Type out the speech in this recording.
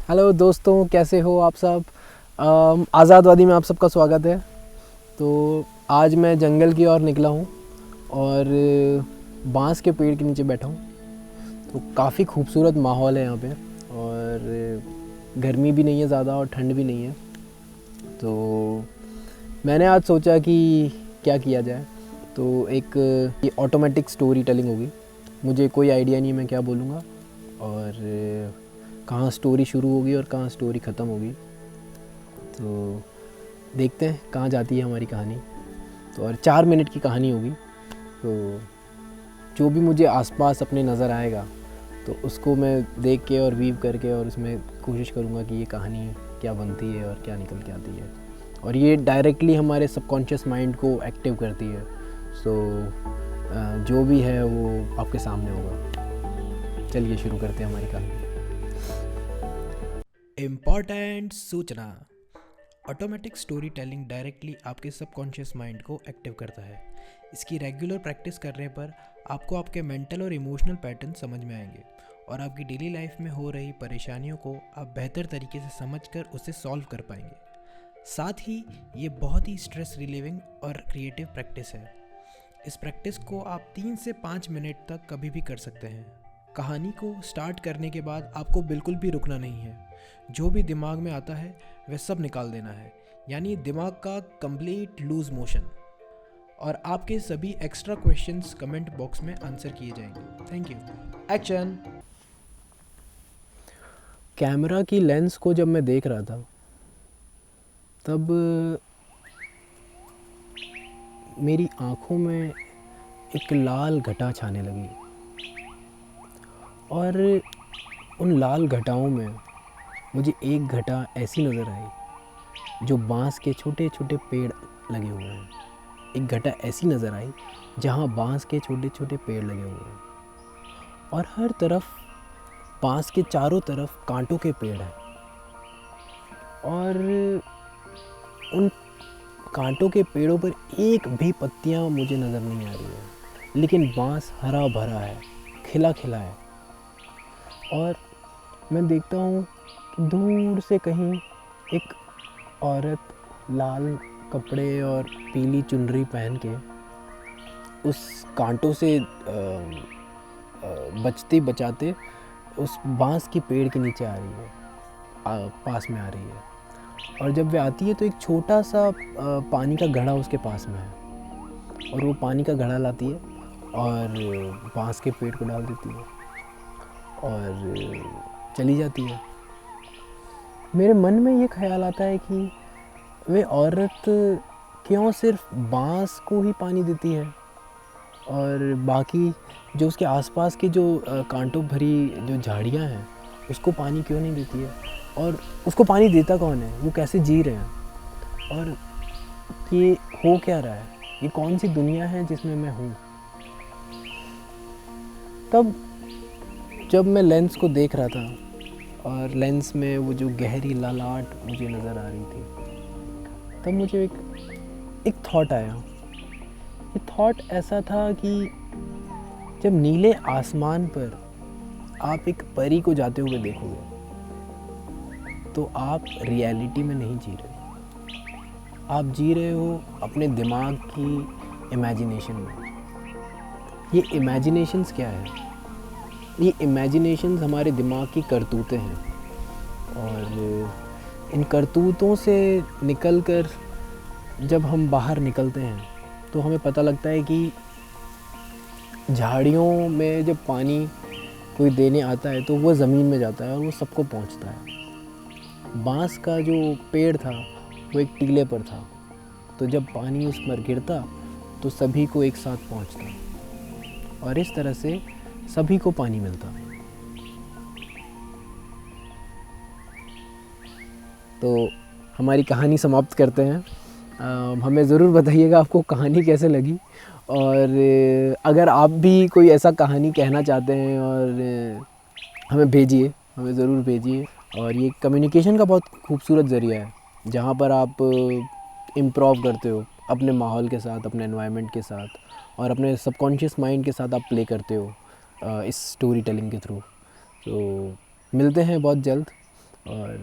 Hello दोस्तों, कैसे हो आप सब। आज़ादवादी में आप सबका स्वागत है। तो आज मैं जंगल की ओर निकला हूँ और बांस के पेड़ के नीचे बैठा हूँ। तो काफ़ी खूबसूरत माहौल है यहाँ पे और गर्मी भी नहीं है ज़्यादा और ठंड भी नहीं है। तो मैंने आज सोचा कि क्या किया जाए। तो एक ये ऑटोमेटिक स्टोरी टेलिंग होगी। मुझे कोई आइडिया नहीं मैं क्या बोलूँगा और कहाँ स्टोरी शुरू होगी और कहाँ स्टोरी ख़त्म होगी। तो देखते हैं कहाँ जाती है हमारी कहानी। तो और 4 मिनट की कहानी होगी। तो जो भी मुझे आसपास अपने नज़र आएगा तो उसको मैं देख के और वीव करके और उसमें कोशिश करूँगा कि ये कहानी क्या बनती है और क्या निकल के आती है। और ये डायरेक्टली हमारे सबकॉन्शियस माइंड को एक्टिव करती है। सो जो भी है वो आपके सामने होगा। चलिए शुरू करते हैं हमारी कहानी। इम्पॉर्टेंट सूचना। ऑटोमेटिक स्टोरी टेलिंग डायरेक्टली आपके सबकॉन्शियस माइंड को एक्टिव करता है। इसकी रेगुलर प्रैक्टिस करने पर आपको आपके मेंटल और इमोशनल पैटर्न समझ में आएंगे और आपकी डेली लाइफ में हो रही परेशानियों को आप बेहतर तरीके से समझकर उसे सॉल्व कर पाएंगे। साथ ही ये बहुत ही स्ट्रेस रिलीविंग और क्रिएटिव प्रैक्टिस है। इस प्रैक्टिस को आप 3 से 5 मिनट तक कभी भी कर सकते हैं। कहानी को स्टार्ट करने के बाद आपको बिल्कुल भी रुकना नहीं है। जो भी दिमाग में आता है वह सब निकाल देना है, यानी दिमाग का कंप्लीट लूज मोशन। और आपके सभी एक्स्ट्रा क्वेश्चंस कमेंट बॉक्स में आंसर किए जाएंगे। Thank you. एक्शन। कैमरा की लेंस को जब मैं देख रहा था तब मेरी आँखों में एक लाल घटा छाने लगी और उन लाल घटाओं में मुझे एक घटा ऐसी नज़र आई जो बांस के छोटे छोटे पेड़ लगे हुए हैं। एक घटा ऐसी नज़र आई जहाँ बांस के छोटे छोटे पेड़ लगे हुए हैं और हर तरफ बांस के चारों तरफ कांटों के पेड़ हैं और उन कांटों के पेड़ों पर एक भी पत्तियाँ मुझे नज़र नहीं आ रही है, लेकिन बांस हरा भरा है, खिला खिला है। और मैं देखता हूँ दूर से कहीं एक औरत लाल कपड़े और पीली चुनरी पहन के उस कांटों से बचते बचाते उस बांस की पेड़ के नीचे आ रही है, पास में आ रही है। और जब वह आती है तो एक छोटा सा पानी का घड़ा उसके पास में है और वो पानी का घड़ा लाती है और बांस के पेड़ को डाल देती है और चली जाती है। मेरे मन में ये ख्याल आता है कि वे औरत क्यों सिर्फ बांस को ही पानी देती है और बाकी जो उसके आसपास के जो कांटों भरी जो झाड़ियाँ हैं उसको पानी क्यों नहीं देती है। और उसको पानी देता कौन है, वो कैसे जी रहे हैं और ये हो क्या रहा है, ये कौन सी दुनिया है जिसमें मैं हूँ। तब जब मैं लेंस को देख रहा था और लेंस में वो जो गहरी लालाट मुझे नज़र आ रही थी, तब मुझे एक थॉट आया। ये थॉट ऐसा था कि जब नीले आसमान पर आप एक परी को जाते हुए देखोगे तो आप रियलिटी में नहीं जी रहे, आप जी रहे हो अपने दिमाग की इमेजिनेशन में। ये इमेजिनेशंस क्या है? ये इमेजिनेशंस हमारे दिमाग की करतूतें हैं और इन करतूतों से निकलकर जब हम बाहर निकलते हैं तो हमें पता लगता है कि झाड़ियों में जब पानी कोई देने आता है तो वो ज़मीन में जाता है और वो सबको पहुंचता है। बांस का जो पेड़ था वो एक टीले पर था, तो जब पानी उस पर गिरता तो सभी को एक साथ पहुंचता और इस तरह से सभी को पानी मिलता। तो हमारी कहानी समाप्त करते हैं। हमें ज़रूर बताइएगा आपको कहानी कैसे लगी और अगर आप भी कोई ऐसा कहानी कहना चाहते हैं और हमें भेजिए, हमें ज़रूर भेजिए। और ये कम्युनिकेशन का बहुत खूबसूरत ज़रिया है जहाँ पर आप इम्प्रोव करते हो अपने माहौल के साथ, अपने एनवायरनमेंट के साथ और अपने सबकॉन्शियस माइंड के साथ आप प्ले करते हो इस स्टोरी टेलिंग के थ्रू। तो मिलते हैं बहुत जल्द और